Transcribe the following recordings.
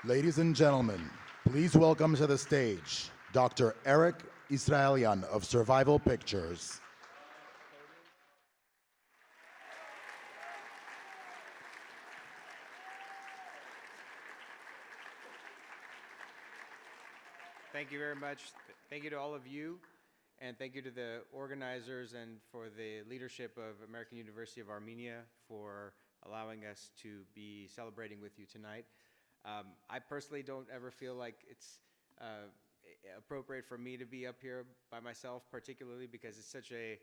Ladies and gentlemen, please welcome to the stage Dr. Eric Esrailian of Survival Pictures. Thank you very much. Thank you to all of you, and thank you to the organizers and for the leadership of American University of Armenia for allowing us to be celebrating with you tonight. I personally don't ever feel like it's appropriate for me to be up here by myself, particularly because it's such a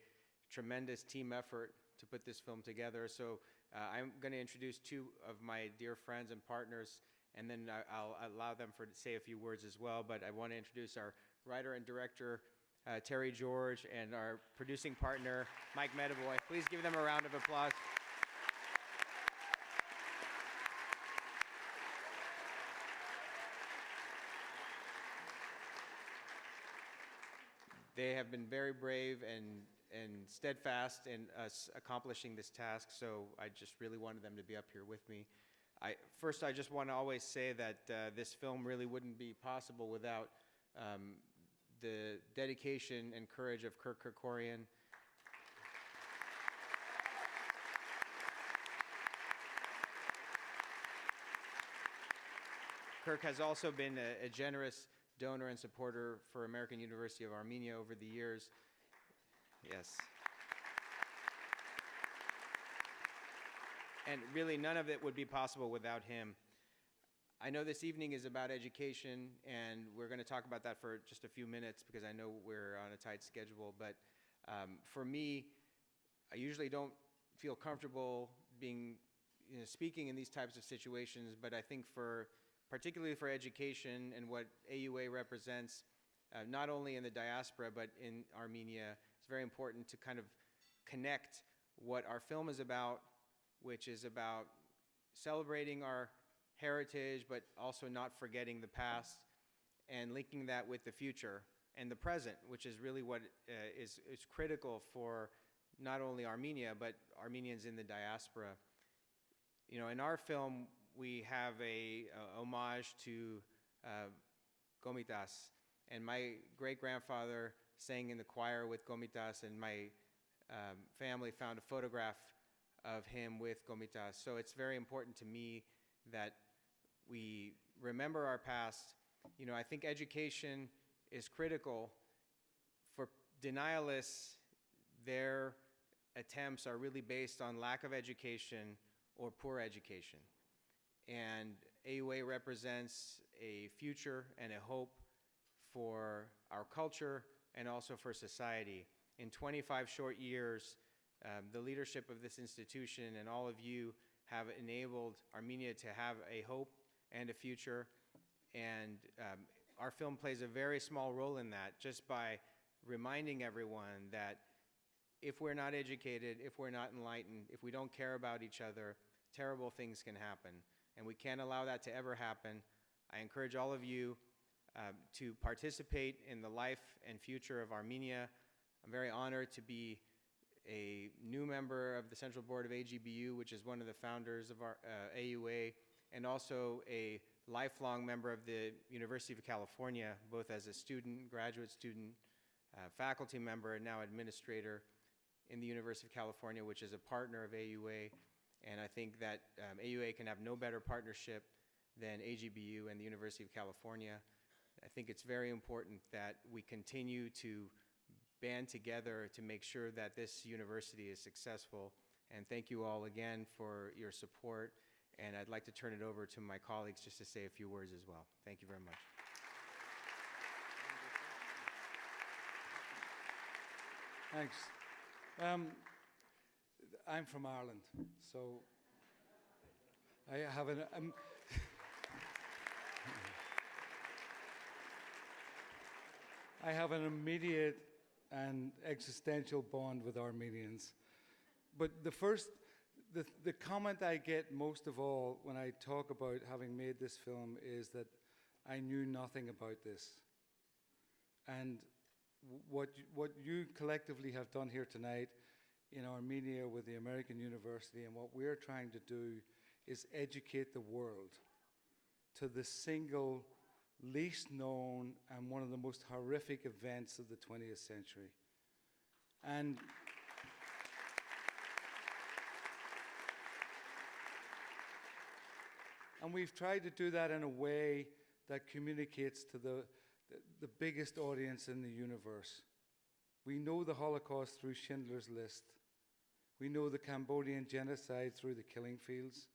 tremendous team effort to put this film together. So I'm going to introduce two of my dear friends and partners, and then I'll allow them to say a few words as well. But I want to introduce our writer and director, Terry George, and our producing partner, Mike Medavoy. Please give them a round of applause. They have been very brave and steadfast in us accomplishing this task, so I just really wanted them to be up here with me. First, I just want to always say that this film really wouldn't be possible without the dedication and courage of Kirk Kerkorian. Kirk has also been a generous donor and supporter for American University of Armenia over the years. Yes. And really, none of it would be possible without him. I know this evening is about education, and we're going to talk about that for just a few minutes because I know we're on a tight schedule. But for me, I usually don't feel comfortable speaking in these types of situations, but I think particularly for education and what AUA represents, not only in the diaspora but in Armenia, it's very important to kind of connect what our film is about, which is about celebrating our heritage but also not forgetting the past, and linking that with the future and the present, which is really what is critical for not only Armenia but Armenians in the diaspora. You know, in our film, we have a homage to Komitas, and my great-grandfather sang in the choir with Komitas, and my family found a photograph of him with Komitas. So it's very important to me that we remember our past. You know, I think education is critical. For denialists, their attempts are really based on lack of education or poor education. And AUA represents a future and a hope for our culture and also for society. In 25 short years, the leadership of this institution and all of you have enabled Armenia to have a hope and a future. And our film plays a very small role in that, just by reminding everyone that if we're not educated, if we're not enlightened, if we don't care about each other, terrible things can happen. And we can't allow that to ever happen. I encourage all of you to participate in the life and future of Armenia. I'm very honored to be a new member of the Central Board of AGBU, which is one of the founders of our AUA, and also a lifelong member of the University of California, both as a student, graduate student, faculty member, and now administrator in the University of California, which is a partner of AUA. And I think that AUA can have no better partnership than AGBU and the University of California. I think it's very important that we continue to band together to make sure that this university is successful. And thank you all again for your support. And I'd like to turn it over to my colleagues just to say a few words as well. Thank you very much. Thanks. I'm from Ireland, so I have I have an immediate and existential bond with Armenians. But the comment I get most of all when I talk about having made this film is that I knew nothing about this. And what you collectively have done here tonight in Armenia with the American University, and what we're trying to do is educate the world to the single least known and one of the most horrific events of the 20th century. And we've tried to do that in a way that communicates to the biggest audience in the universe. We know the Holocaust through Schindler's List. We know the Cambodian genocide through the killing fields.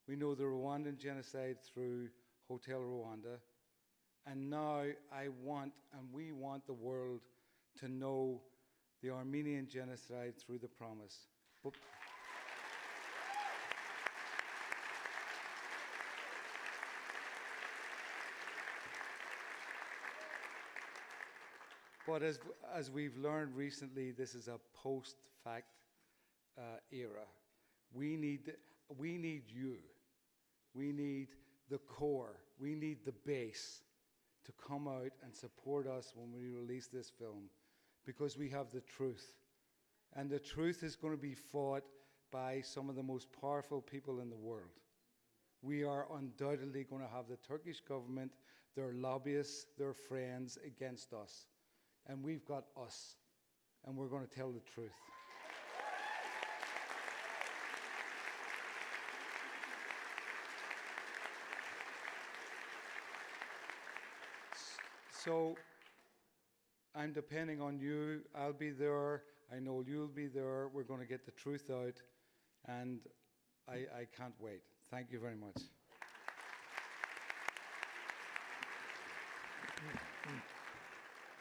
We know the Rwandan genocide through Hotel Rwanda. And now we want the world to know the Armenian genocide through the Promise. But as we've learned recently, this is a post-fact era. We need you. We need the core. We need the base to come out and support us when we release this film, because we have the truth. And the truth is going to be fought by some of the most powerful people in the world. We are undoubtedly going to have the Turkish government, their lobbyists, their friends against us. And we've got us, and we're going to tell the truth. So I'm depending on you. I'll be there. I know you'll be there. We're going to get the truth out, and I can't wait. Thank you very much.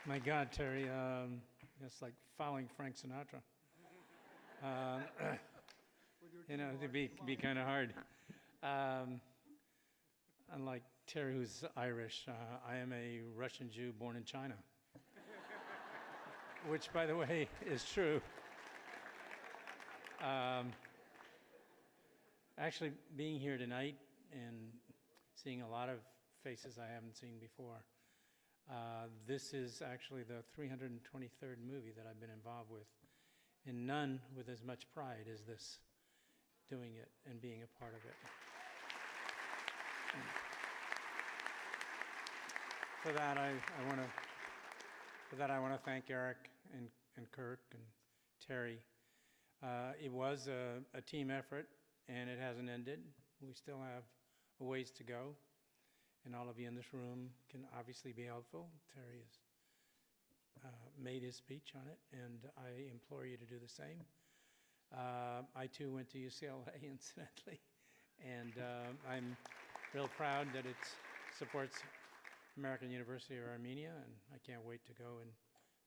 My God, Terry, it's like following Frank Sinatra. It'd be kind of hard. Unlike Terry, who's Irish, I am a Russian Jew born in China, which, by the way, is true. Actually, being here tonight and seeing a lot of faces I haven't seen before, this is actually the 323rd movie that I've been involved with, and none with as much pride as this, doing it and being a part of it. For that, I want to thank Eric and Kirk and Terry. It was a team effort, and it hasn't ended. We still have a ways to go. And all of you in this room can obviously be helpful. Terry has made his speech on it, and I implore you to do the same. I too went to UCLA, incidentally, and I'm real proud that it supports American University of Armenia, and I can't wait to go and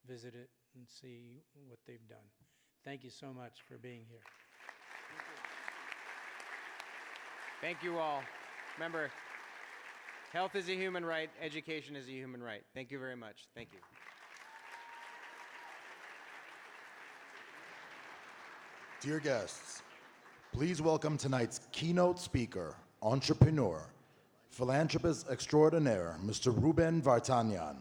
visit it and see what they've done. Thank you so much for being here. Thank you all. Remember, health is a human right, education is a human right. Thank you very much. Thank you. Dear guests, please welcome tonight's keynote speaker, entrepreneur, philanthropist extraordinaire, Mr. Ruben Vardanyan.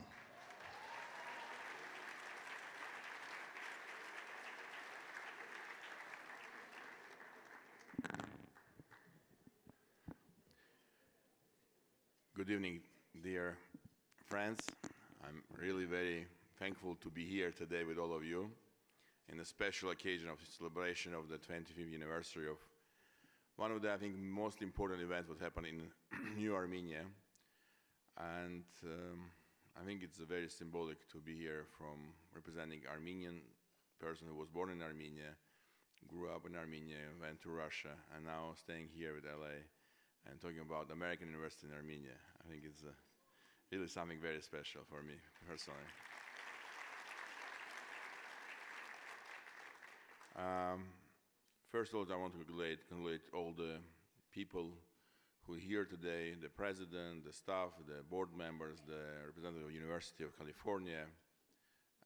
Good evening, dear friends. I'm really very thankful to be here today with all of you in a special occasion of the celebration of the 25th anniversary of one of the, I think, most important events that happened in New Armenia. And I think it's very symbolic to be here from representing Armenian person who was born in Armenia, grew up in Armenia, went to Russia, and now staying here with LA and talking about American University in Armenia. I think it's really something very special for me personally. First of all, I want to congratulate all the people who are here today, the president, the staff, the board members, the representative of the University of California,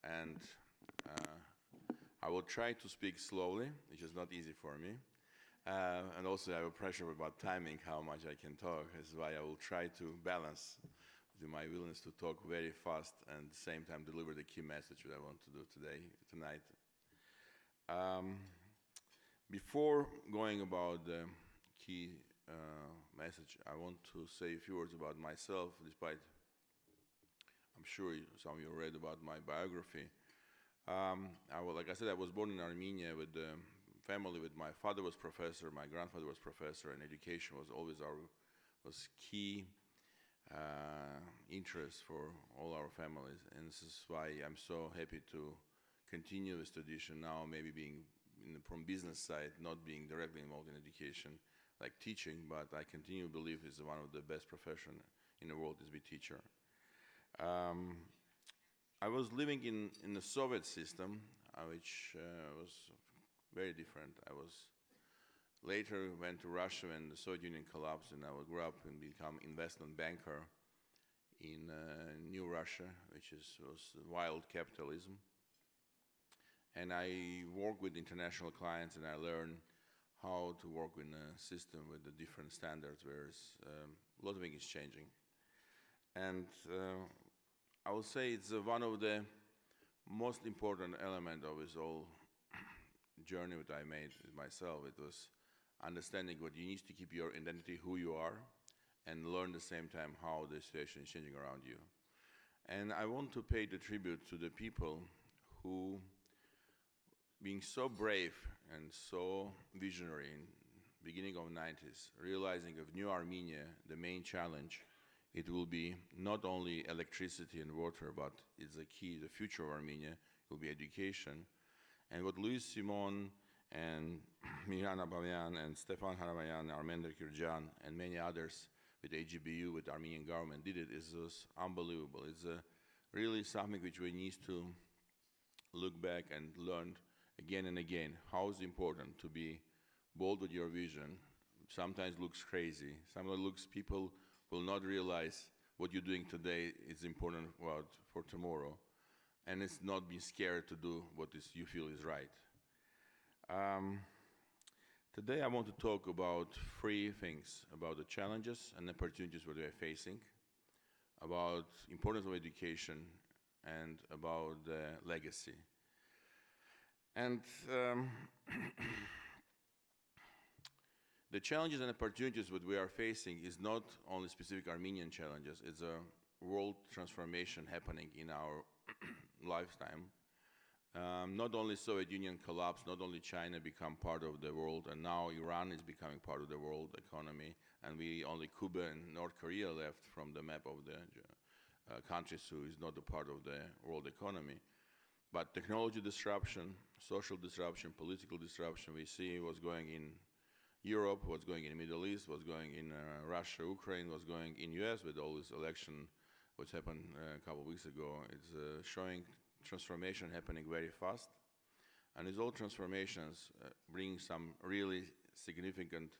and I will try to speak slowly, which is not easy for me. And also I have a pressure about timing, how much I can talk. This is why I will try to balance my willingness to talk very fast and at the same time deliver the key message that I want to do tonight. Before going about the key message, I want to say a few words about myself, despite I'm sure some of you read about my biography. Like I said, I was born in Armenia with the family. With my father was professor, my grandfather was professor, and education was always was key interest for all our families. And this is why I'm so happy to continue this tradition now, maybe being from business side, not being directly involved in education, like teaching, but I continue to believe is one of the best profession in the world is be teacher. I was living in the Soviet system, which was very different. I was later went to Russia when the Soviet Union collapsed, and I grew up and become investment banker in New Russia, which was wild capitalism. And I work with international clients, and I learn how to work in a system with the different standards, whereas a lot of things is changing. And I would say it's one of the most important element of this whole journey that I made with myself. It was understanding what you need to keep your identity, who you are, and learn at the same time how the situation is changing around you. And I want to pay the tribute to the people who, being so brave and so visionary in beginning of 90s, realizing of new Armenia, the main challenge, it will be not only electricity and water, but it's the key, the future of Armenia will be education. And what Louis Simon and Mihran Agbabian and Stepan Armen Der Kiureghian and many others with AGBU, with Armenian government did it is just unbelievable. It's really something which we need to look back and learn again and again how it's important to be bold with your vision. Sometimes looks crazy. Sometimes people will not realize what you're doing today is important for tomorrow, and it's not being scared to do what you feel is right. Today I want to talk about three things, about the challenges and opportunities that we are facing, about importance of education, and about the legacy. And the challenges and opportunities that we are facing is not only specific Armenian challenges, it's a world transformation happening in our lifetime. Not only Soviet Union collapsed, not only China become part of the world, and now Iran is becoming part of the world economy, and only Cuba and North Korea left from the map of the countries who is not a part of the world economy. But technology disruption, social disruption, political disruption, we see what's going in Europe, what's going in the Middle East, what's going in Russia, Ukraine, what's going in US with all this election, what's happened a couple of weeks ago. It's showing transformation happening very fast. And these all transformations bring some really significant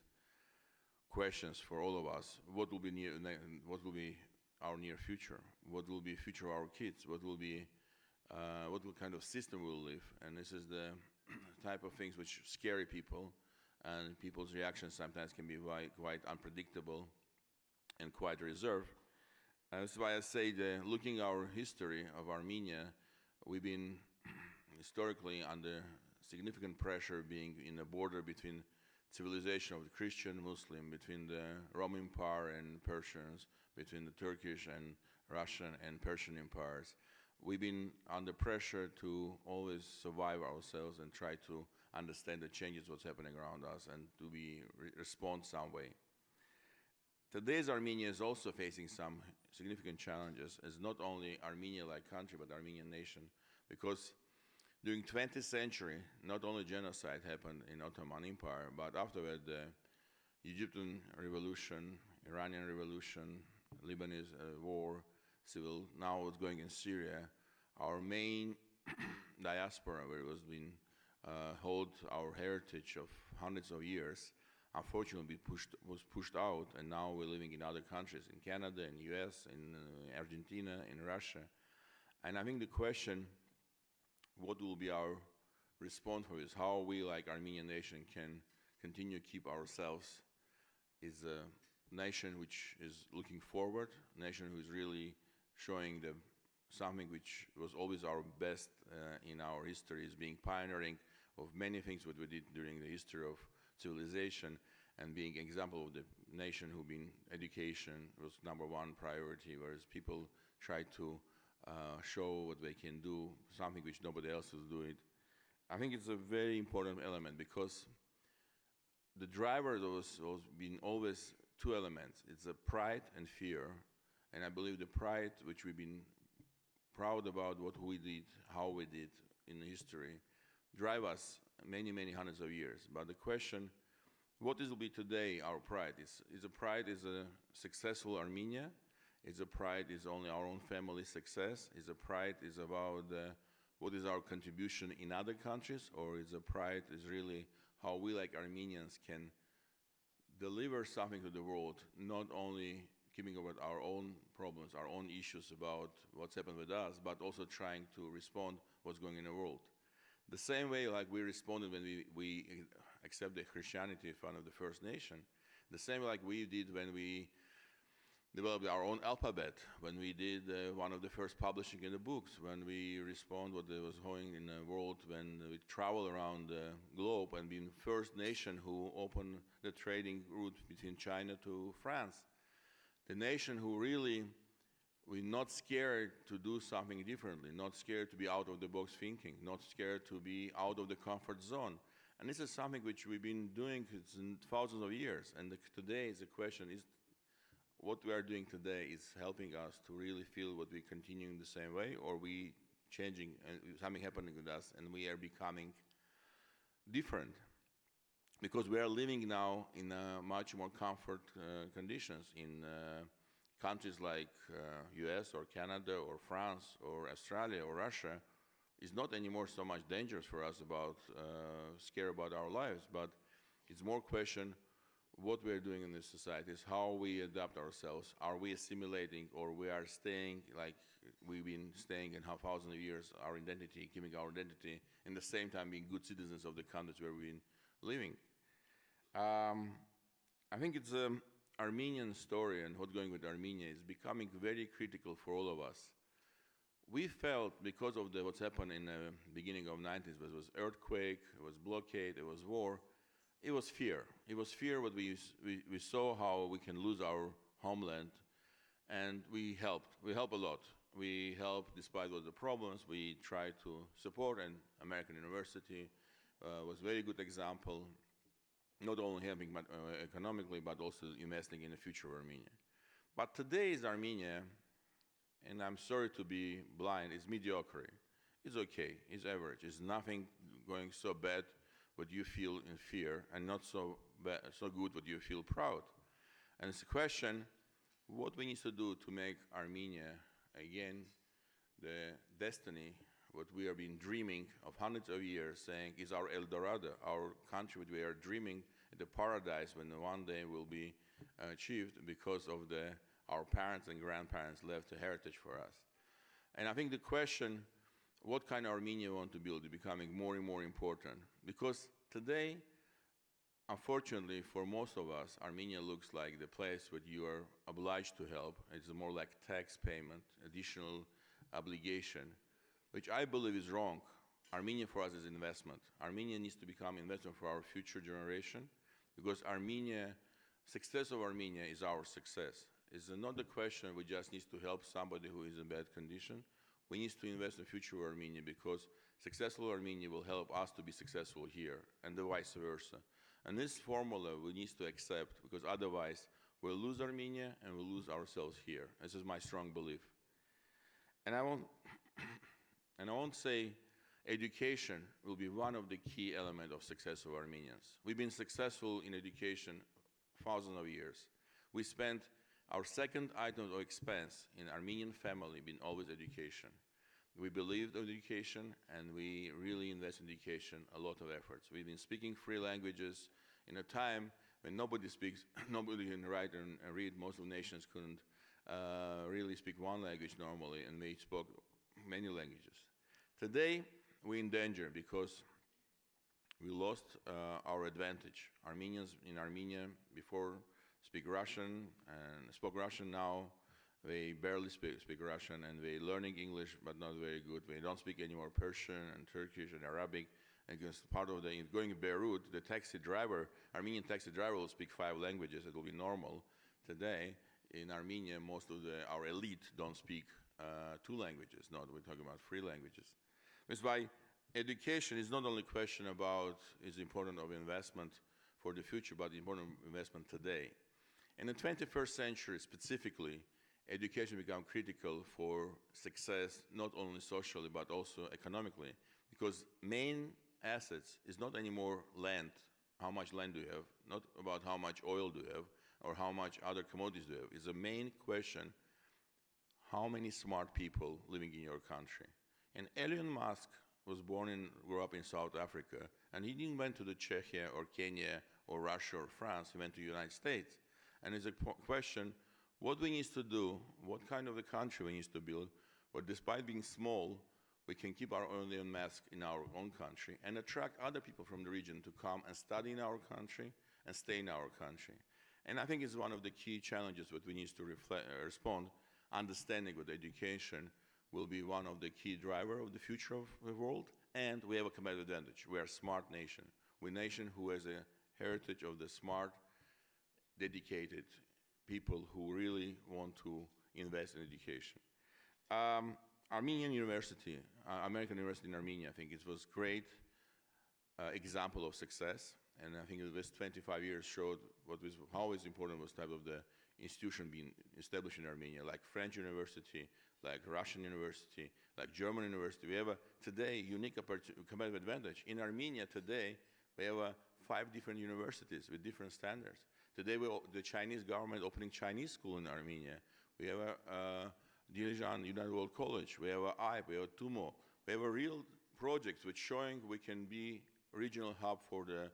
questions for all of us. What will be our near future? What will be future of our kids? What kind of system we'll live? And this is the type of things which scare people, and people's reactions sometimes can be quite unpredictable and quite reserved. And that's why I say that looking at our history of Armenia, we've been historically under significant pressure, being in the border between civilization of the Christian, Muslim, between the Roman Empire and Persians, between the Turkish and Russian and Persian empires. We've been under pressure to always survive ourselves and try to understand the changes, what's happening around us, and to respond some way. Today's Armenia is also facing some significant challenges, as not only Armenia-like country, but Armenian nation, because during 20th century, not only genocide happened in Ottoman Empire, but afterward the Egyptian revolution, Iranian revolution, Lebanese war, civil, now what's going in Syria. Our main diaspora, where it was being hold our heritage of hundreds of years, unfortunately was pushed out, and now we're living in other countries, in Canada, in US, in Argentina, in Russia. And I think the question, what will be our response for this, how we like Armenian nation can continue to keep ourselves is a nation which is looking forward, a nation who is really showing something which was always our best in our history, is being pioneering of many things what we did during the history of civilization, and being example of the nation who been education was #1 priority, whereas people try to show what they can do, something which nobody else is doing. I think it's a very important element because the driver was been always two elements. It's a pride and fear, and I believe the pride, which we've been proud about what we did, how we did in history, drive us many, many hundreds of years. But the question, what will be today our pride? Is a pride is a successful Armenia? Is a pride is only our own family success? Is a pride is about what is our contribution in other countries? Or is a pride is really how we like Armenians can deliver something to the world, not only keeping about our own problems, our own issues about what's happened with us, but also trying to respond what's going in the world. The same way like we responded when we accepted Christianity as one of the First Nation, the same way like we did when we developed our own alphabet, when we did one of the first publishing in the books, when we respond what was going in the world, when we travel around the globe and being first nation who opened the trading route between China to France. The nation who really, we're not scared to do something differently, not scared to be out of the box thinking, not scared to be out of the comfort zone. And this is something which we've been doing in thousands of years. And today is the question is, what we are doing today is helping us to really feel what we continue in the same way, or we changing and something happening with us and we are becoming different. Because we are living now in much more comfort conditions in countries like US or Canada or France or Australia or Russia. It's not anymore so much dangerous for us about scare about our lives, but it's more question what we're doing in this society is how we adapt ourselves. Are we assimilating or we are staying like we've been staying in thousands of years, our identity, keeping our identity, and at the same time being good citizens of the countries where we've been living. I think it's an Armenian story and what's going with Armenia is becoming very critical for all of us. We felt because of what's happened in the beginning of 90s, it was earthquake, it was blockade, it was war, it was fear. It was fear what we saw how we can lose our homeland, and we helped. We helped a lot. We helped despite all the problems. We tried to support, and American University was a very good example, not only helping economically, but also investing in the future of Armenia. But today's Armenia, and I'm sorry to be blind, is mediocre. It's okay, it's average. It's nothing going so bad what you feel in fear, and not so bad, so good what you feel proud. And it's a question, what we need to do to make Armenia, again, the destiny, what we have been dreaming of hundreds of years, saying is our El Dorado, our country which we are dreaming, the paradise when one day will be achieved because of our parents and grandparents left a heritage for us. And I think the question, what kind of Armenia we want to build is becoming more and more important. Because today, unfortunately, for most of us, Armenia looks like the place where you are obliged to help. It's more like tax payment, additional obligation, which I believe is wrong. Armenia for us is investment. Armenia needs to become investment for our future generation, because success of Armenia is our success. It's not the question we just need to help somebody who is in bad condition. We need to invest in the future of Armenia, because successful Armenia will help us to be successful here, and the vice versa. And this formula we need to accept, because otherwise we'll lose Armenia and we'll lose ourselves here. This is my strong belief. And I won't say education will be one of the key elements of success of Armenians. We've been successful in education thousands of years. We spent our second item of expense in Armenian family been always education. We believed in education, and we really invest in education a lot of efforts. We've been speaking 3 languages in a time when nobody speaks, nobody can write and read. Most of the nations couldn't really speak one language normally, and we spoke many languages. Today, we're in danger because we lost our advantage. Armenians in Armenia before speak Russian and spoke Russian. Now they barely speak Russian, and they're learning English but not very good. They don't speak anymore Persian and Turkish and Arabic, because part of going to Beirut, the taxi driver, Armenian taxi driver will speak 5 languages. It will be normal. Today, in Armenia, most of our elite don't speak 2 languages. No, we're talking about 3 languages. That's why education is not only a question about is important of investment for the future, but the important investment today. In the 21st century, specifically, education become critical for success, not only socially, but also economically, because main assets is not anymore land, how much land do you have, not about how much oil do you have, or how much other commodities do you have. It's the main question, how many smart people living in your country? And Elon Musk was grew up in South Africa, and he didn't went to the Czechia or Kenya or Russia or France, he went to the United States. And it's a question, what we need to do, what kind of a country we need to build, but despite being small, we can keep our own mask in our own country and attract other people from the region to come and study in our country and stay in our country. And I think it's one of the key challenges that we need to respond. Understanding with education will be one of the key drivers of the future of the world, and we have a competitive advantage. We are a smart nation. We're a nation who has a heritage of the smart, dedicated people who really want to invest in education. Armenian University, American University in Armenia, I think it was great example of success, and I think this 25 years showed how important was type of the institution being established in Armenia, like French University, like Russian University, like German University. We have today unique competitive advantage. In Armenia today, we have 5 different universities with different standards. Today, the Chinese government opening Chinese school in Armenia. We have Dilijan United World College. We have IPE, we have TUMO. We have a real project which showing we can be regional hub for the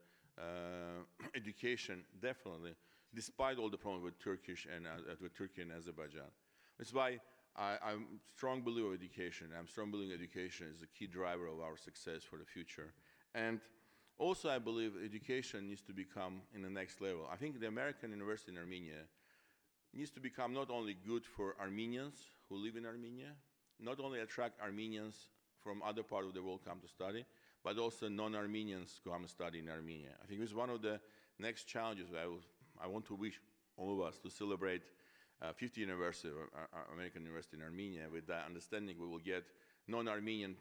education, definitely, despite all the problems with Turkey and Azerbaijan. That's why I'm strong believer of education. I'm strong believer education is a key driver of our success for the future. And also, I believe education needs to become in the next level. I think the American University in Armenia needs to become not only good for Armenians who live in Armenia, not only attract Armenians from other parts of the world come to study, but also non-Armenians come and study in Armenia. I think this is one of the next challenges that I want to wish all of us to celebrate 50th anniversary of American University in Armenia with the understanding we will get non-Armenian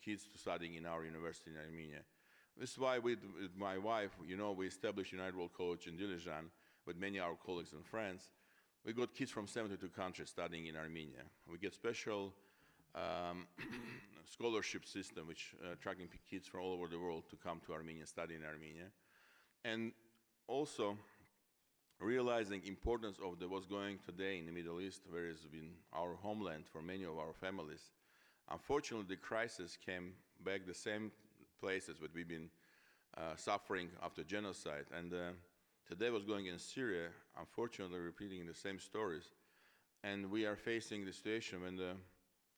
kids to studying in our university in Armenia. This is why with my wife, we established United World College in Dilijan with many of our colleagues and friends. We got kids from 72 countries studying in Armenia. We get special scholarship system which attracting kids from all over the world to come to Armenia, study in Armenia. And also realizing importance of what's going today in the Middle East, where it's been our homeland for many of our families. Unfortunately, the crisis came back the same places that we've been suffering after genocide. And today was going in Syria, unfortunately repeating the same stories. And we are facing the situation when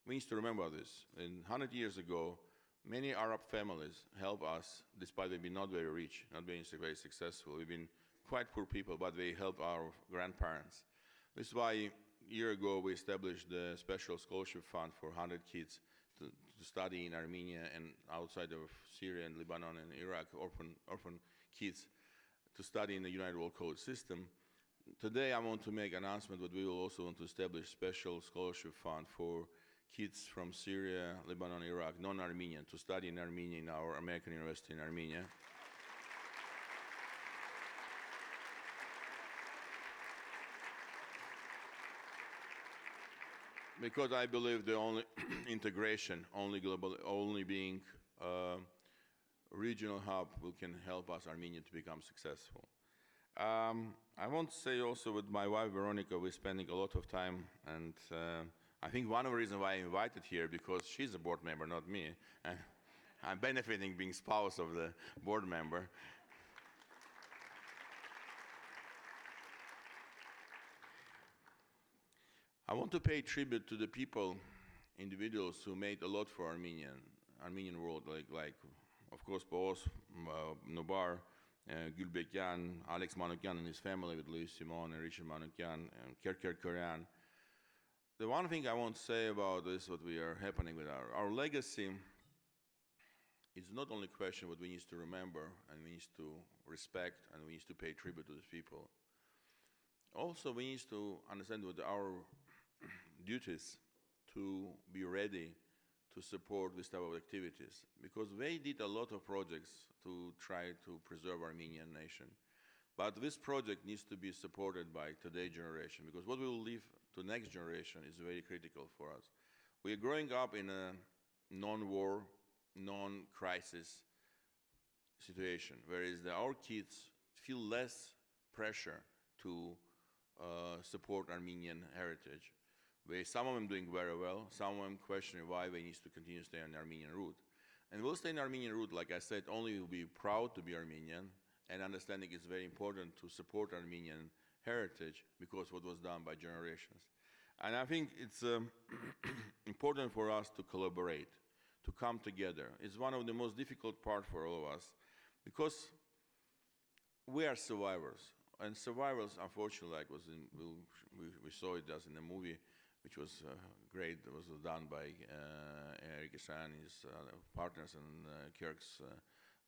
we need to remember this. 100 years ago, many Arab families helped us, despite they've been not very rich, not being very successful. We've been quite poor people, but they helped our grandparents. This is why a year ago we established the special scholarship fund for 100 kids to study in Armenia and outside of Syria and Lebanon and Iraq, orphan kids to study in the United World College system. Today I want to make an announcement that we will also want to establish special scholarship fund for kids from Syria, Lebanon, Iraq, non-Armenian, to study in Armenia in our American University in Armenia. Because I believe the only integration, only being a regional hub can help us, Armenia, to become successful. I want to say also with my wife, Veronica, we're spending a lot of time, and I think one of the reasons why I invited here, because she's a board member, not me, and I'm benefiting being spouse of the board member. I want to pay tribute to the people, individuals who made a lot for Armenian world, like of course, Boaz, Nobar, Gulbekyan, Alex Manukyan and his family with Louis Simon and Richard Manukyan, and Kirk Kerkorian. The one thing I want to say about this, what we are happening with our legacy it's not only a question what we need to remember and we need to respect and we need to pay tribute to these people. Also, we need to understand what our duties to be ready to support this type of activities, because they did a lot of projects to try to preserve Armenian nation. But this project needs to be supported by today's generation, because what we will leave to next generation is very critical for us. We are growing up in a non-war, non-crisis situation, whereas our kids feel less pressure to support Armenian heritage. Some of them doing very well, some of them questioning why they need to continue to stay on the Armenian route. And we'll stay on the Armenian route, like I said, only we'll be proud to be Armenian, and understanding it's very important to support Armenian heritage because what was done by generations. And I think it's important for us to collaborate, to come together. It's one of the most difficult parts for all of us, because we are survivors. And survivors, unfortunately, like we saw it as in the movie, which was great. It was done by Eric Esrailian and his partners and Kirk's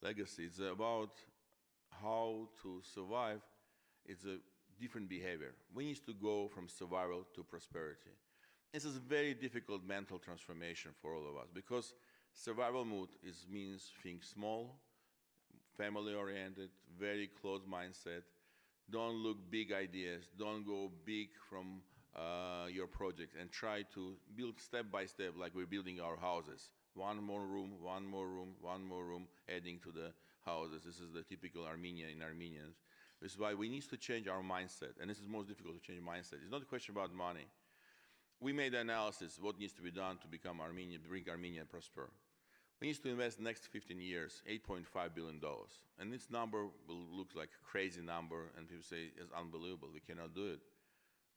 legacy. It's about how to survive. It's a different behavior. We need to go from survival to prosperity. This is a very difficult mental transformation for all of us, because survival mode means think small, family-oriented, very close mindset. Don't look big ideas. Don't go big from your project, and try to build step by step like we're building our houses. One more room, one more room, one more room, adding to the houses. This is the typical Armenian in Armenians. This is why we need to change our mindset, and this is most difficult to change mindset. It's not a question about money. We made an analysis what needs to be done to become Armenian, bring Armenia prosper. We need to invest the next 15 years, $8.5 billion. And this number will look like a crazy number, and people say it's unbelievable, we cannot do it.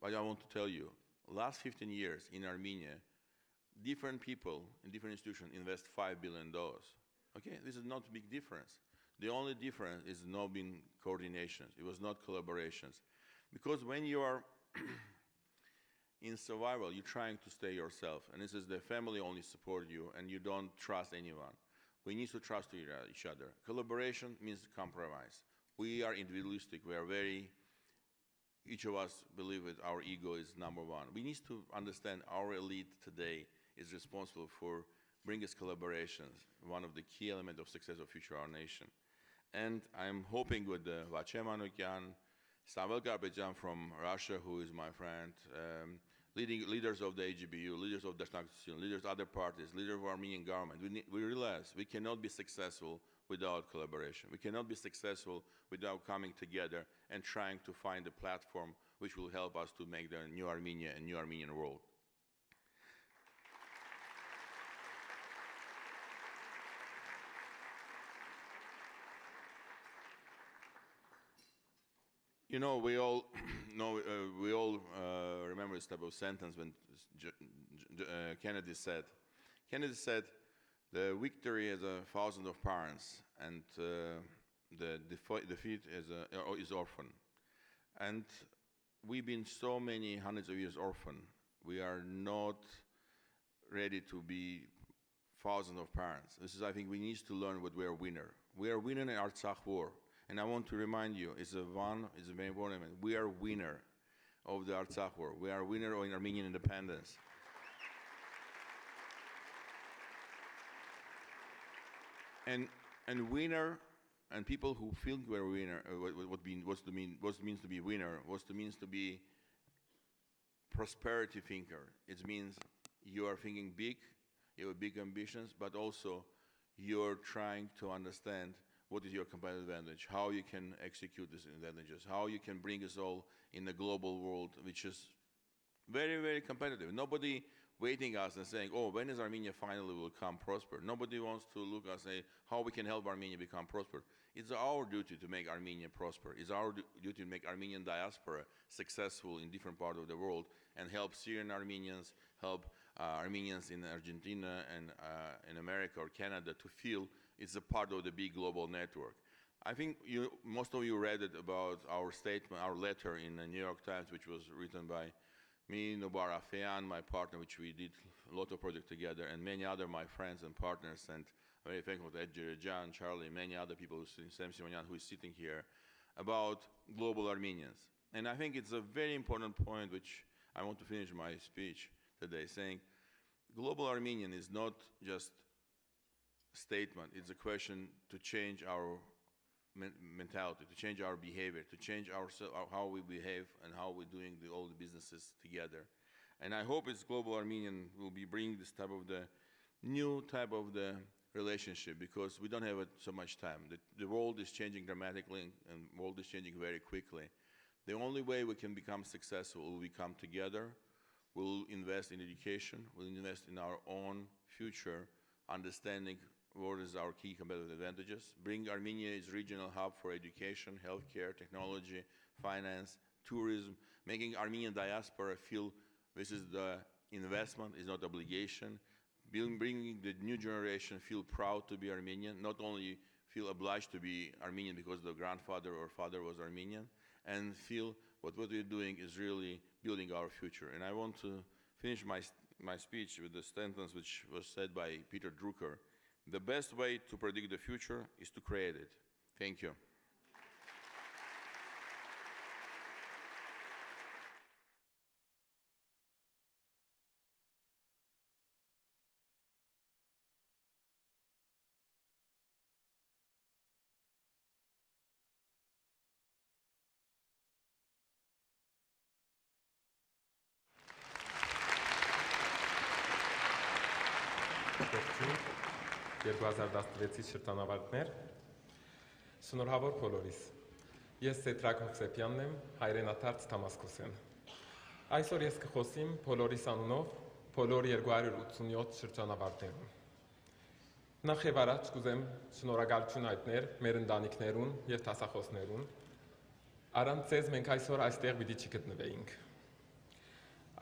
But I want to tell you, last 15 years in Armenia, different people in different institutions invest $5 billion. Okay, this is not a big difference. The only difference is not being coordinations. It was not collaborations. Because when you are in survival, you're trying to stay yourself. And this is the family only support you, and you don't trust anyone. We need to trust each other. Collaboration means compromise. We are individualistic. We are very, each of us believe that our ego is number one. We need to understand our elite today is responsible for bringing us collaborations, one of the key elements of success of future our nation. And I'm hoping with Vache Manukyan, Isabel Bayrakdarian from Russia, who is my friend, leaders of the AGBU, leaders of the leaders of other parties, leaders of Armenian government, we realize we cannot be successful without collaboration. We cannot be successful without coming together and trying to find a platform which will help us to make the new Armenia a new Armenian world. You know, we all remember this type of sentence when Kennedy said, the victory is 1,000 of parents, and the defeat is orphan. And we've been so many hundreds of years orphan. We are not ready to be 1,000 of parents. This is, I think, we need to learn what we are winner. We are winner in Artsakh war. And I want to remind you, it's a very important element. We are winner of the Artsakh war. We are winner of Armenian independence. And winner, and people who feel we're winner, what it means to be winner, what it means to be prosperity thinker. It means you are thinking big, you have big ambitions, but also you're trying to understand what is your competitive advantage, how you can execute these advantages, how you can bring us all in a global world which is very, very competitive. Nobody waiting us and saying, oh, when is Armenia finally will come prosper? Nobody wants to look and say how we can help Armenia become prosper. It's our duty to make Armenia prosper. It's our duty to make Armenian diaspora successful in different parts of the world and help Syrian Armenians, help Armenians in Argentina and in America or Canada to feel it's a part of the big global network. I think most of you read it about our statement, our letter in the New York Times, which was written by me, Nobar Afeyan, my partner, which we did a lot of projects together, and many other my friends and partners and very thankful to Ed Kiureghian, Charlie, many other people, Sam Simonian, who is sitting here, about global Armenians. And I think it's a very important point, which I want to finish my speech today, saying global Armenian is not just a statement, it's a question to change our mentality, to change our behavior, to change how we behave and how we're doing all the businesses together. And I hope it's global Armenian will be bringing this type of the new type of the relationship, because we don't have so much time. The world is changing dramatically, and the world is changing very quickly. The only way we can become successful will we come together, we'll invest in education, we'll invest in our own future, understanding what is our key competitive advantages, bring Armenia as regional hub for education, healthcare, technology, finance, tourism, making Armenian diaspora feel this is the investment, is not obligation, bringing the new generation feel proud to be Armenian, not only feel obliged to be Armenian because the grandfather or father was Armenian, and feel what we're doing is really building our future. And I want to finish my speech with a sentence which was said by Peter Drucker: the best way to predict the future is to create it. Thank you. Ողջույն 2016-ի շրջանավարտներ, շնորհավոր բոլորիս։ Ես Սեթա Կարամարդյանն եմ, հայրենադարձ Դամասկոսյան։ Այսօր ես կխոսեմ բոլորիս անունով, բոլոր 287 շրջանավարտներուն։ Նախ եւ առաջ կուզեմ շնորհակալություն հայտնել մեր ընտանիքներուն եւ դասախոսներուն։ Առանց ձեզ մենք այսօր այստեղ պիտի չգտնվեինք։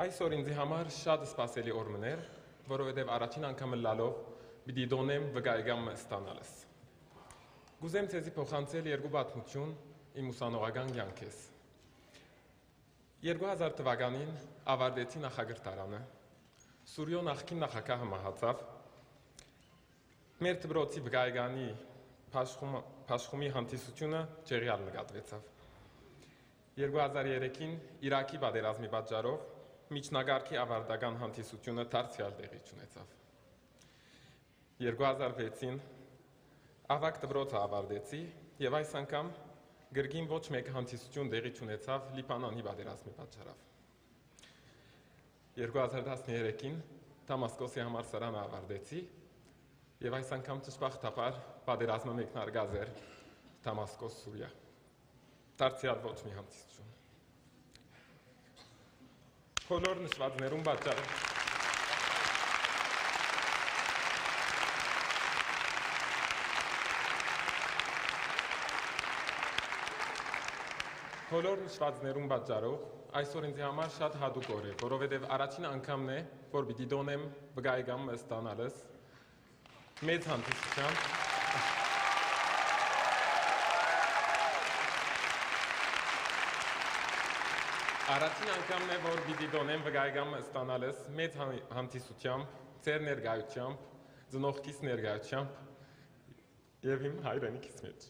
Այսօր ինձ համար շատ սպասելի օր մներ, որովհետև առաջին անգամ լալով պիտի դոնեմ վկայական ստանալս։ Գուզեմ ձեզի փոխանցել երկու պատմություն իմ ուսանողական կյանքից։ 2000 թվականին ավարտեցի նախագահտարանը։ Սուրյո նախկին նախագահը մահացավ։ Մեր դպրոցի վկայականի փաշխումի հանդիսությունը ջերյալ նկատվեցավ։ 2003-ին Իրաքի պատերազմի պատճառով միջնակարգի ավարտական հանդիսությունը դարձյալ տեղի ունեցավ։ 2006-ին ավագ դպրոցը ավարտեցի եւ այս անգամ գրգին ոչ մեկ հանդիսություն տեղի ունեցավ Լիբանանի պատերազմի պատճառով։ 2013-ին Դամասկոսի համալսարանը ավարտեցի եւ այս անգամ ճշմարտաբար պատերազմը մեկնարկած էր Դամասկոս Սուրիա։ Դարձյալ ոչ մի հանդիսություն։ Բոլոր նշվածներուն պատճառով այսօր ինձ համար շատ հատուկ օր է, որովհետև առաջին անգամն է, որ պիտի դոնեմ վկայական ստանալս մեծ հանդիսությամբ Առաջին անգամն է, որ պիտի դոնեմ վկայական ստանալս մեծ հանդիսությամբ, ձեր ներկայությամբ, ծնողքիս ներկայությամբ եւ իմ հայրենիքիս մեջ։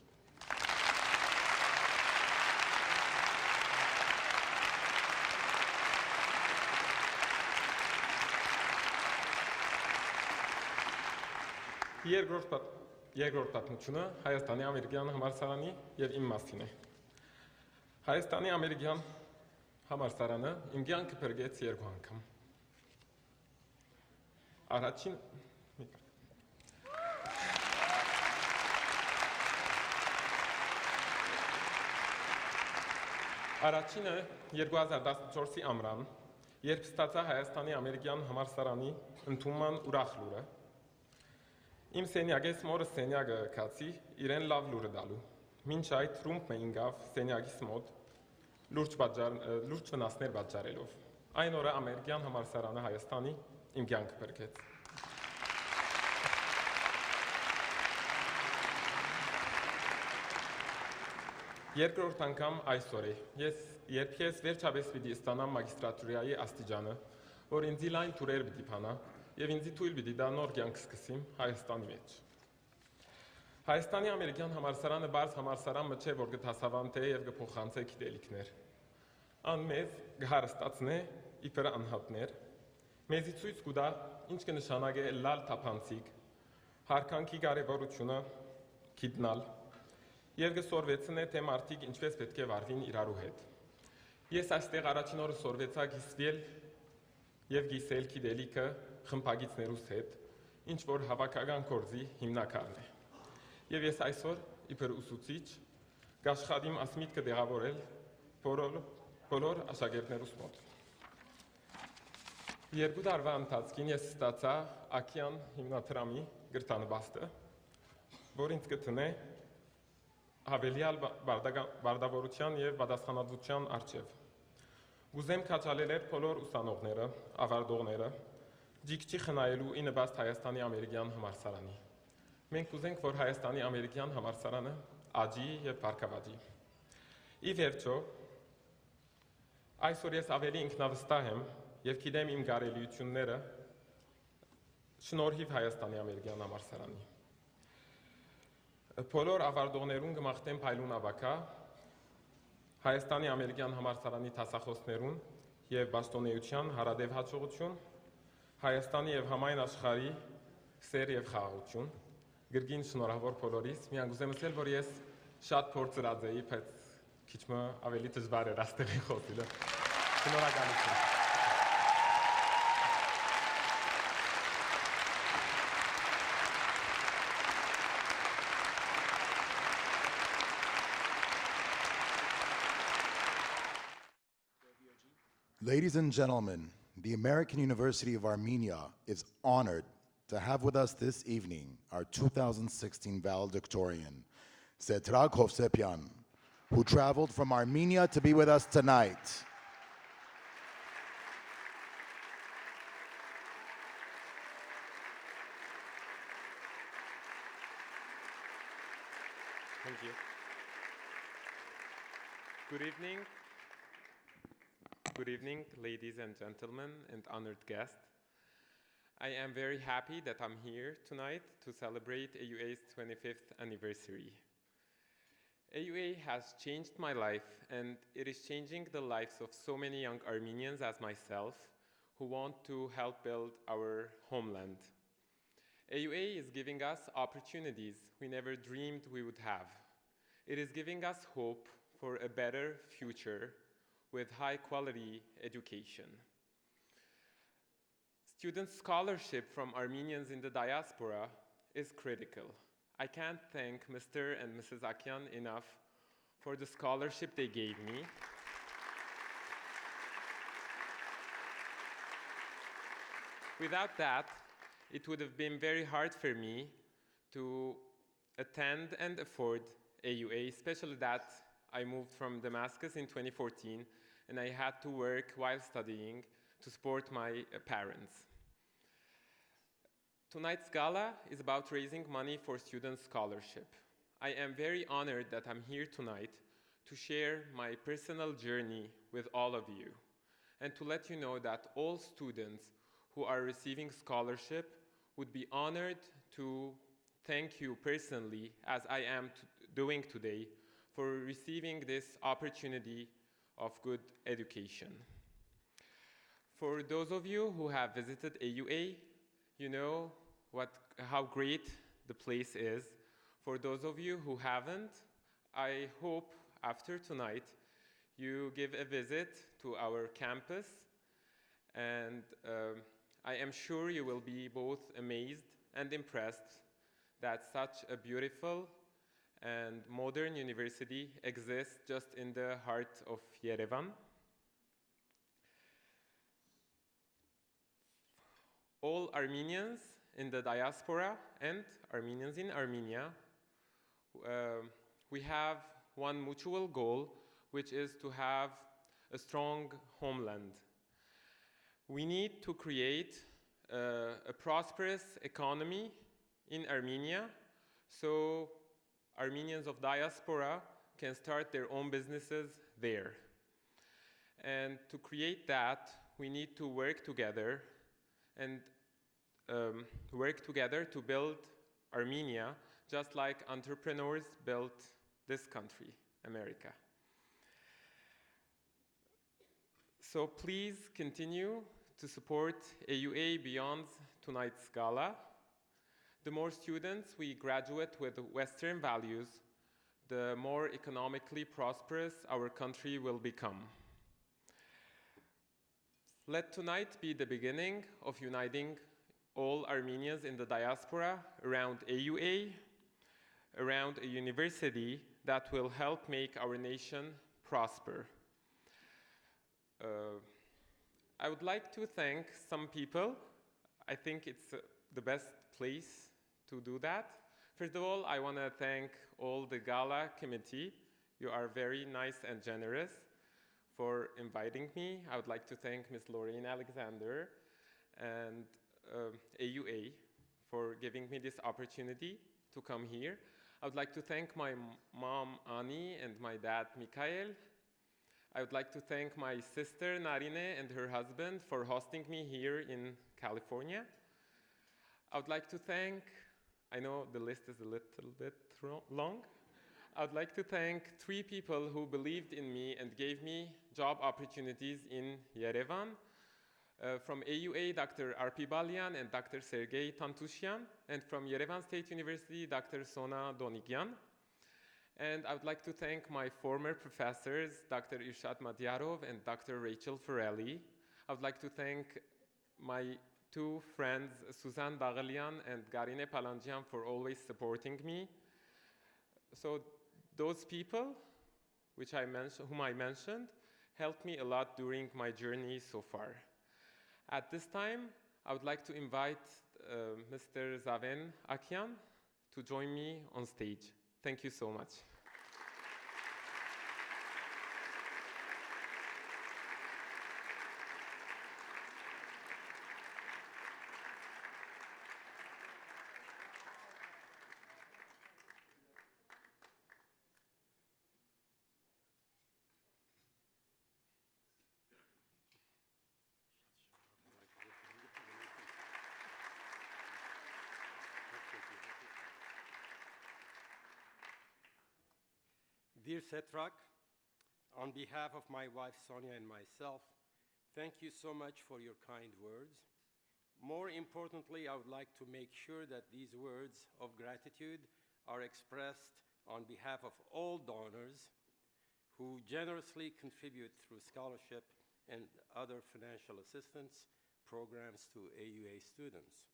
Երկրորդ պատմությունը Հայաստանի ամերիկյան համալսարանի եւ իմ մասին է։ Հայաստանի ամերիկյան համալսարանը իմ կյանքը փրկեց երկու անգամ։ Առաջինը 2014-ի ամռան, երբ ստացա Հայաստանի ամերիկյան համալսարանի ընդունման ուրախ լուրը, իմ սենյակից մորս սենյակը կացի իրեն լավ լուրը դալու։ Մինչ այդ ռումբ me ինգավ սենյակիս մոտ լուրջ վնասներ պատճառելով։ Այն օրը ամերիկյան համալսարանը Հայաստանի իմ կյանքը փրկեց։ Երկրորդ անգամ այսօր է։ Երբ ես վերջապես պիտի ստանամ մագիստրատուրայի աստիճանը, որ ինձ լայն թուրեր պիտի փանա, եւ ինձ թույլ պիտի դա նոր կյանք սկսեմ Հայաստանի մեջ։ Հայաստանի ամերիկյան համալսարանը բարձ համալսարան մը չէ, որ գտասավանդ է եւ գփոխանցե գիտելիքներ։ Ան մեզ գհարստացնե իբր անհատներ։ Մեզի ցույց կուտա ինչ կնշանակե լալ թափանցիկ, հարկանքի կարևորությունը գիտնալ եւ գսորվեցնե թե մարդիկ ինչպես պետք է վարվին իրարու հետ։ Ես այստեղ առաջին օրը սորվեցա գիսվել եւ գիսել գիտելիքը խմբագիցներուս հետ, ինչ որ հավաքական կորձի հիմնակարն է։ Եվ ես այսօր իբր ուսուցիչ գաշխատիմ ասմիտքը դեղավորել բոլոր աշակերտներուս մոտ։ Երկու տարվա ընթացքին ես ստացա Akian հիմնադրամի գրտանվաստը, որ ինձ կտնե հավելյալ բարդավորության եւ պատասխանատվության առջև։ Գուզեմ քաջալերել բոլոր ուսանողները, ավարտողները, ջիքչի խնայելու ի նպաստ Հայաստանի ամերիկյան համալսարանի։ Մենք կուզենք, որ Հայաստանի ամերիկյան համալսարանը աճի եւ բարգավաճի։ Ի վերջո, այսօր ես ավելի ինքնավստահ եմ եւ գիտեմ իմ կարելիությունները շնորհիվ Հայաստանի ամերիկյան համալսարանի։ Բոլոր ավարտողներուն կմաղթեմ փայլուն ավակա, Հայաստանի ամերիկյան համալսարանի դասախոսներուն եւ բաշտոնեության հարադեվ հաջողություն, Հայաստանի եւ համայն աշխարհի սեր եւ խաղաղություն։ Գրգին շնորհավոր բոլորիս, միան գուզեմ ասել, որ ես շատ փորձրած էի, բայց քիչ մը ավելի դժվար էր այստեղի խոսելը։ Շնորհակալություն։ Ladies and gentlemen, the American University of Armenia is honored to have with us this evening our 2016 valedictorian, Seta Karamardian, who traveled from Armenia to be with us tonight. Thank you. Good evening. Good evening, ladies and gentlemen, and honored guests. I am very happy that I'm here tonight to celebrate AUA's 25th anniversary. AUA has changed my life, and it is changing the lives of so many young Armenians as myself who want to help build our homeland. AUA is giving us opportunities we never dreamed we would have. It is giving us hope for a better future with high-quality education. Student scholarship from Armenians in the diaspora is critical. I can't thank Mr. and Mrs. Akian enough for the scholarship they gave me. Without that, it would have been very hard for me to attend and afford AUA, especially that I moved from Damascus in 2014 and I had to work while studying to support my parents. Tonight's gala is about raising money for student scholarship. I am very honored that I'm here tonight to share my personal journey with all of you and to let you know that all students who are receiving scholarship would be honored to thank you personally, as I am doing today, for receiving this opportunity of good education. For those of you who have visited AUA, you know how great the place is. For those of you who haven't, I hope after tonight you give a visit to our campus, and I am sure you will be both amazed and impressed that such a beautiful and modern university exists just in the heart of Yerevan. All Armenians in the diaspora and Armenians in Armenia, we have one mutual goal, which is to have a strong homeland. We need to create a prosperous economy in Armenia so Armenians of diaspora can start their own businesses there. And to create that, we need to work together and work together to build Armenia just like entrepreneurs built this country, America. So please continue to support AUA beyond tonight's gala. The more students we graduate with Western values, the more economically prosperous our country will become. Let tonight be the beginning of uniting all Armenians in the diaspora around AUA, around a university that will help make our nation prosper. I would like to thank some people. I think it's the best place to do that. First of all, I want to thank all the gala committee. You are very nice and generous for inviting me. I would like to thank Ms. Lorraine Alexander and AUA for giving me this opportunity to come here. I would like to thank my mom, Ani, and my dad, Mikhail. I would like to thank my sister, Narine, and her husband for hosting me here in California. I would like to thank, I know the list is a little bit long. I would like to thank 3 people who believed in me and gave me job opportunities in Yerevan. From AUA, Dr. Arpi Balyan and Dr. Sergei Tantusyan, and from Yerevan State University, Dr. Sona Donigyan. And I would like to thank my former professors, Dr. Irshad Madyarov and Dr. Rachel Ferrelli. I would like to thank my 2 friends, Suzanne Baghelian and Garine Palanjian, for always supporting me. So those people, whom I mentioned, helped me a lot during my journey so far. At this time, I would like to invite Mr. Zaven Akian to join me on stage. Thank you so much. Dear Setrak, on behalf of my wife Sonia and myself, thank you so much for your kind words. More importantly, I would like to make sure that these words of gratitude are expressed on behalf of all donors who generously contribute through scholarship and other financial assistance programs to AUA students.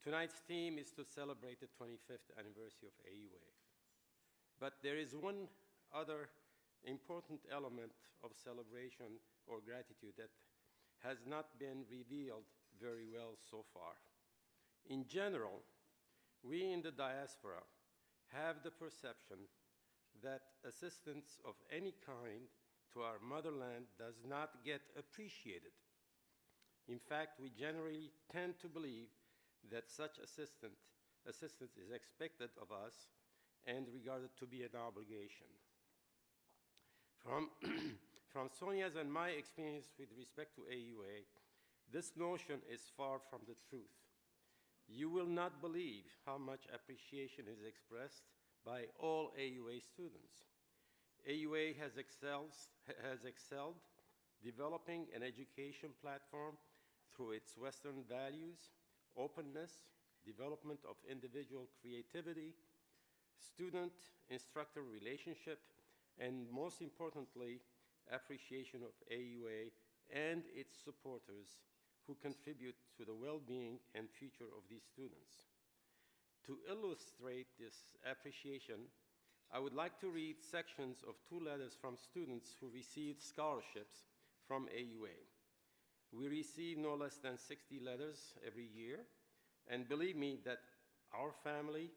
Tonight's theme is to celebrate the 25th anniversary of AUA. But there is one other important element of celebration or gratitude that has not been revealed very well so far. In general, we in the diaspora have the perception that assistance of any kind to our motherland does not get appreciated. In fact, we generally tend to believe that such assistance is expected of us and regarded to be an obligation. From Sonia's and my experience with respect to AUA, this notion is far from the truth. You will not believe how much appreciation is expressed by all AUA students. AUA has excelled developing an education platform through its Western values, openness, development of individual creativity, student-instructor relationship, and most importantly, appreciation of AUA and its supporters who contribute to the well-being and future of these students. To illustrate this appreciation, I would like to read sections of 2 letters from students who received scholarships from AUA. We receive no less than 60 letters every year, and believe me that our family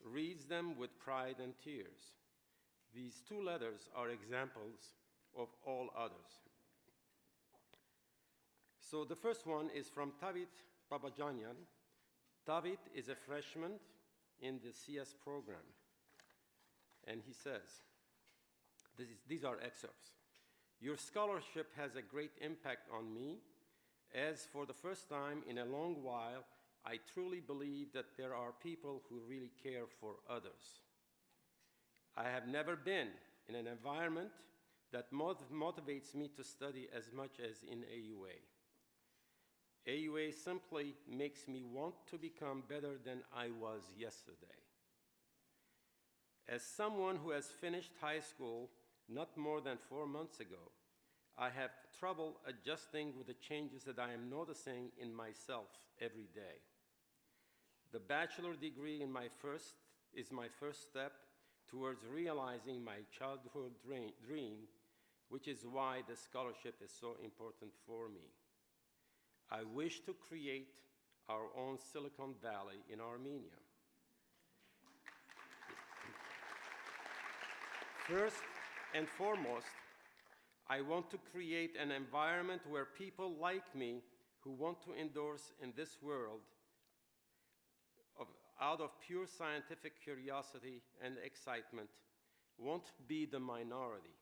reads them with pride and tears. These 2 letters are examples of all others. So the first one is from Tavit Babajanyan. Tavit is a freshman in the CS program, and he says, these are excerpts. Your scholarship has a great impact on me, as for the first time in a long while, I truly believe that there are people who really care for others. I have never been in an environment that motivates me to study as much as in AUA. AUA simply makes me want to become better than I was yesterday. As someone who has finished high school not more than 4 months ago, I have trouble adjusting with the changes that I am noticing in myself every day. The bachelor degree is my first step towards realizing my childhood dream, which is why the scholarship is so important for me. I wish to create our own Silicon Valley in Armenia. First and foremost, I want to create an environment where people like me who want to endorse in this world out of pure scientific curiosity and excitement won't be the minority.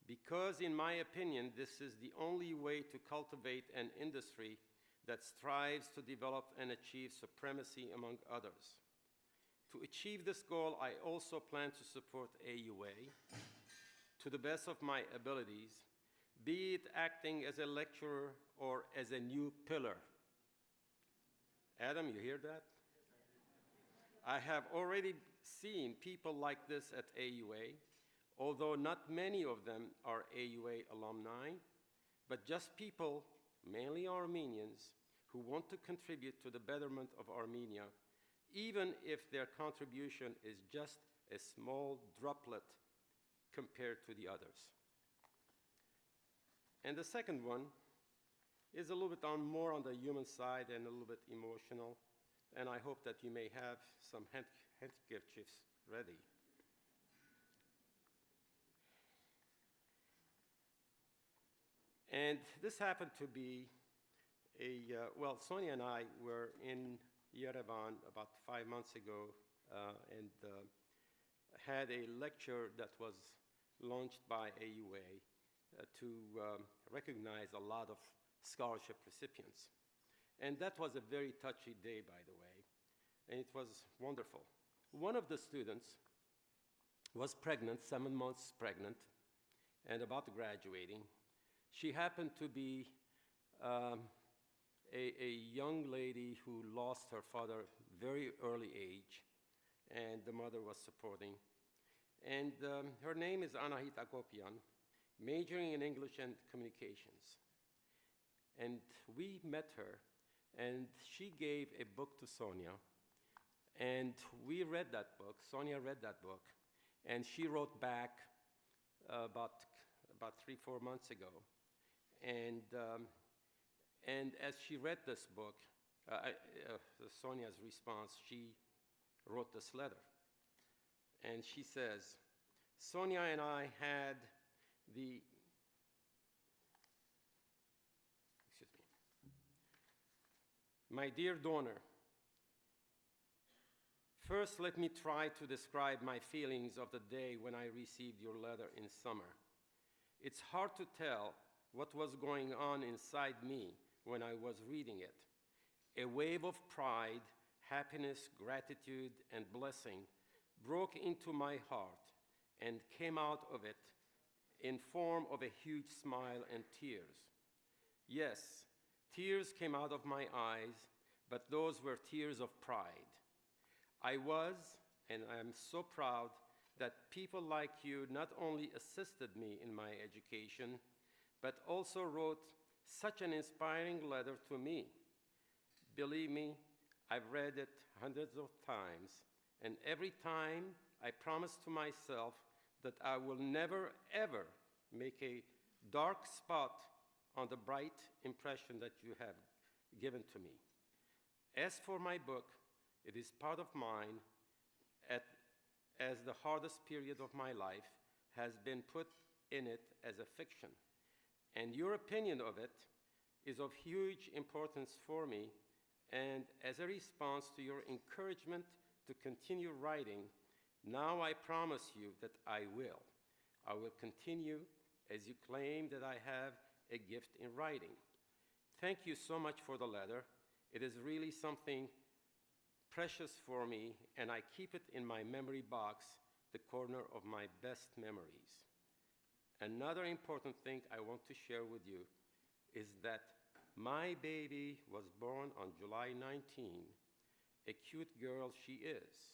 Because in my opinion, this is the only way to cultivate an industry that strives to develop and achieve supremacy among others. To achieve this goal, I also plan to support AUA to the best of my abilities, be it acting as a lecturer or as a new pillar. Adam, you hear that? I have already seen people like this at AUA, although not many of them are AUA alumni, but just people, mainly Armenians, who want to contribute to the betterment of Armenia, even if their contribution is just a small droplet compared to the others. And the second one is a little bit more on the human side and a little bit emotional, and I hope that you may have some handkerchiefs ready. And this happened to be well, Sonia and I were in Yerevan about 5 months ago and had a lecture that was launched by AUA to recognize a lot of scholarship recipients. And that was a very touchy day, by the way, and it was wonderful. One of the students was pregnant, 7 months pregnant, and about graduating. She happened to be a young lady who lost her father very early age, and the mother was supporting. And her name is Anniversary Agbabian, majoring in English and communications. And we met her, and she gave a book to Sonia, and we read that book. Sonia read that book, and she wrote back about 3-4 months ago. And as she read this book, Sonia's response, she wrote this letter. And she says, Sonia and I had the, my dear donor, first let me try to describe my feelings of the day when I received your letter in summer. It's hard to tell what was going on inside me when I was reading it. A wave of pride, happiness, gratitude, and blessing broke into my heart and came out of it in form of a huge smile and tears. Yes, tears came out of my eyes, but those were tears of pride. I was, and I am so proud that people like you not only assisted me in my education, but also wrote such an inspiring letter to me. Believe me, I've read it hundreds of times, and every time I promise to myself that I will never, ever make a dark spot on the bright impression that you have given to me. As for my book, it is part of mine as the hardest period of my life has been put in it as a fiction. And your opinion of it is of huge importance for me, and as a response to your encouragement to continue writing, now I promise you that I will. I will continue as you claim that I have a gift in writing. Thank you so much for the letter, It is really something precious for me, and I keep it in my memory box, the corner of my best memories. Another important thing I want to share with you is that my baby was born on July 19, a cute girl she is.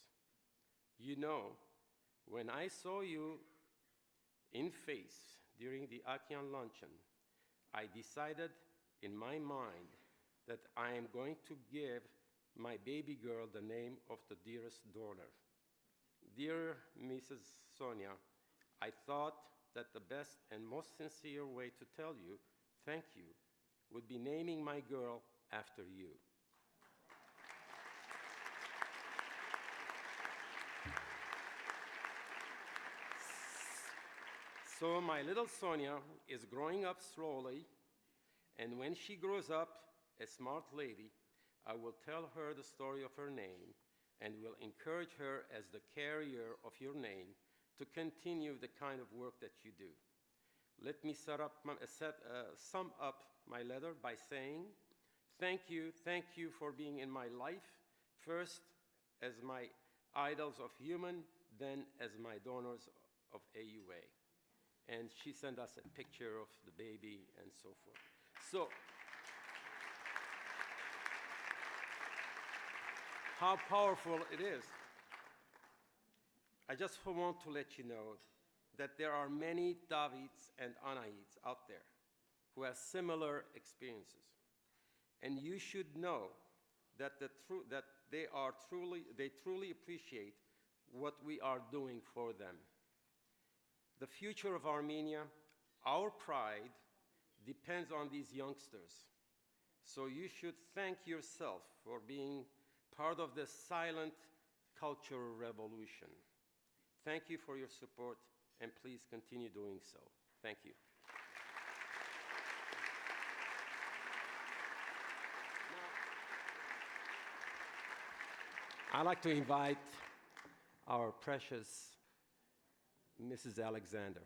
You know, when I saw you in face during the Akian luncheon, I decided in my mind that I am going to give my baby girl the name of the dearest donor. Dear Mrs. Sonia, I thought that the best and most sincere way to tell you thank you would be naming my girl after you. So my little Sonia is growing up slowly, and when she grows up a smart lady, I will tell her the story of her name and will encourage her as the carrier of your name to continue the kind of work that you do. Let me sum up my letter by saying, thank you for being in my life, first as my idols of human, then as my donors of AUA. And she sent us a picture of the baby and so forth. So, how powerful it is. I just want to let you know that there are many Davids and Anaids out there who have similar experiences. And you should know that, they truly appreciate what we are doing for them. The future of Armenia, our pride, depends on these youngsters. So you should thank yourself for being part of the silent cultural revolution. Thank you for your support, and please continue doing so. Thank you. Now, I'd like to invite our precious Mrs. Alexander.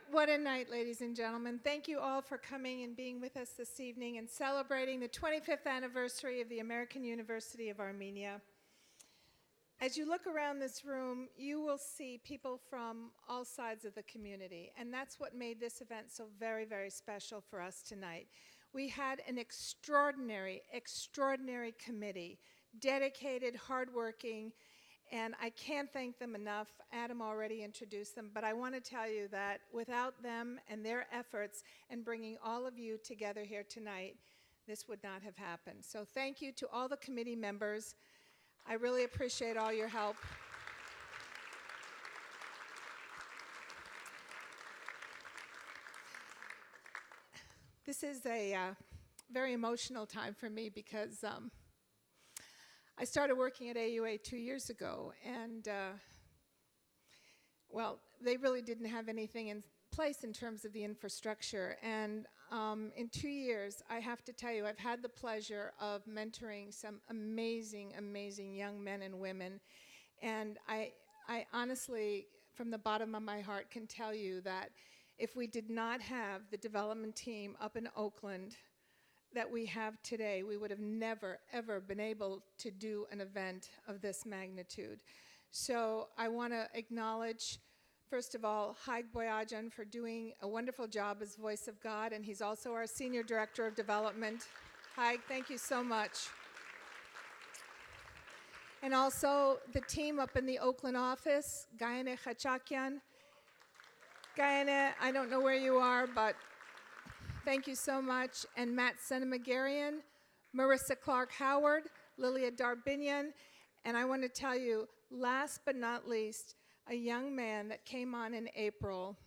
What a night, ladies and gentlemen. Thank you all for coming and being with us this evening and celebrating the 25th anniversary of the American University of Armenia. As you look around this room, you will see people from all sides of the community, and that's what made this event so very, very special for us tonight. We had an extraordinary committee, dedicated, hardworking, and I can't thank them enough. Adam already introduced them, but I want to tell you that without them and their efforts and bringing all of you together here tonight, this would not have happened. So thank you to all the committee members. I really appreciate all your help. This is a very emotional time for me because I started working at AUA 2 years ago, and well, they really didn't have anything in place in terms of the infrastructure. And in 2 years, I have to tell you, I've had the pleasure of mentoring some amazing, amazing young men and women. And I honestly, from the bottom of my heart, can tell you that if we did not have the development team up in Oakland that we have today, we would have never, ever been able to do an event of this magnitude. So I want to acknowledge, first of all, Haig Boyajian for doing a wonderful job as Voice of God, and he's also our Senior Director of Development. Haig, thank you so much. And also the team up in the Oakland office, Gayane Khachakian. Gayane, I don't know where you are, but thank you so much. And Matt Senamagarian, Marissa Clark-Howard, Lilia Darbinian, and I want to tell you, last but not least, a young man that came on in April.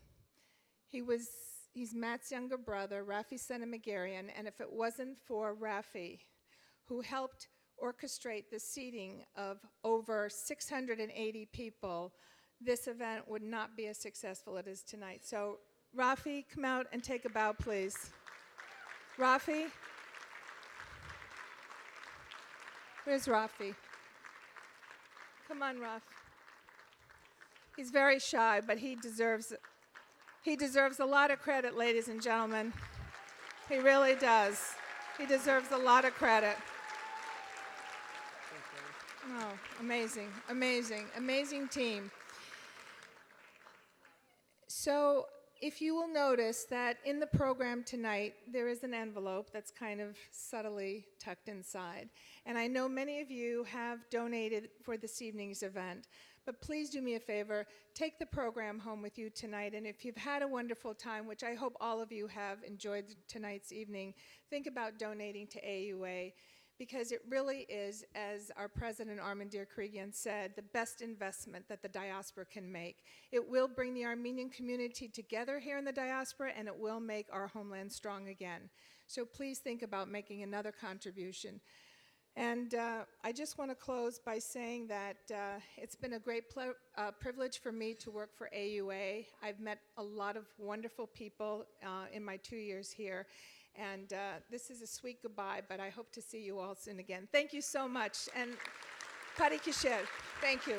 He's Matt's younger brother, Rafi Senamagarian, and if it wasn't for Rafi, who helped orchestrate the seating of over 680 people, this event would not be as successful as it is tonight. So Rafi, come out and take a bow, please. Rafi? Where's Rafi? Come on, Raf. He's very shy, but he deserves a lot of credit, ladies and gentlemen. He really does. He deserves a lot of credit. Oh, amazing, amazing, amazing team. So if you will notice that in the program tonight, there is an envelope that's kind of subtly tucked inside. And I know many of you have donated for this evening's event, but please do me a favor, take the program home with you tonight, and if you've had a wonderful time, which I hope all of you have enjoyed tonight's evening, think about donating to AUA, because it really is, as our president, Armen Der Kiureghian, said, the best investment that the diaspora can make. It will bring the Armenian community together here in the diaspora, and it will make our homeland strong again. So please think about making another contribution. And I just want to close by saying that it's been a great privilege for me to work for AUA. I've met a lot of wonderful people in my 2 years here. And this is a sweet goodbye, but I hope to see you all soon again. Thank you so much. And Pari Kishir, thank you.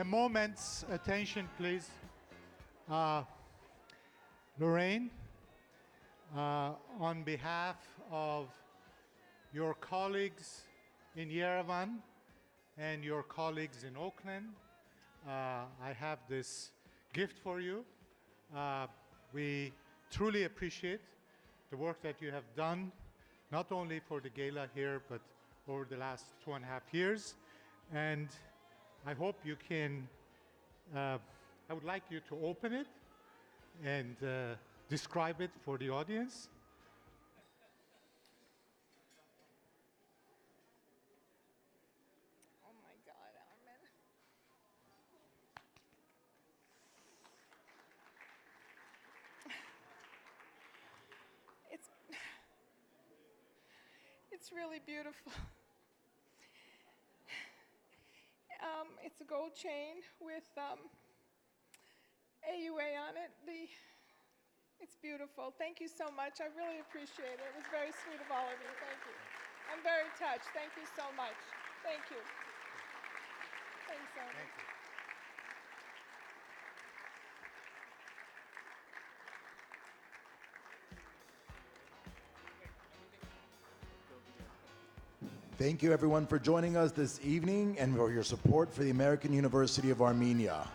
A moment's attention, please. Lorraine, on behalf of your colleagues in Yerevan and your colleagues in Oakland, I have this gift for you. We truly appreciate the work that you have done, not only for the gala here, but over the last 2.5 years. And I hope you can, I would like you to open it and describe it for the audience. Oh my God, Armen. It's really beautiful. It's a gold chain with AUA on it. It's beautiful. Thank you so much. I really appreciate it. It was very sweet of all of you. Thank you. I'm very touched. Thank you so much. Thank you. Thanks, Armen. Thank you. Thank you everyone for joining us this evening and for your support for the American University of Armenia.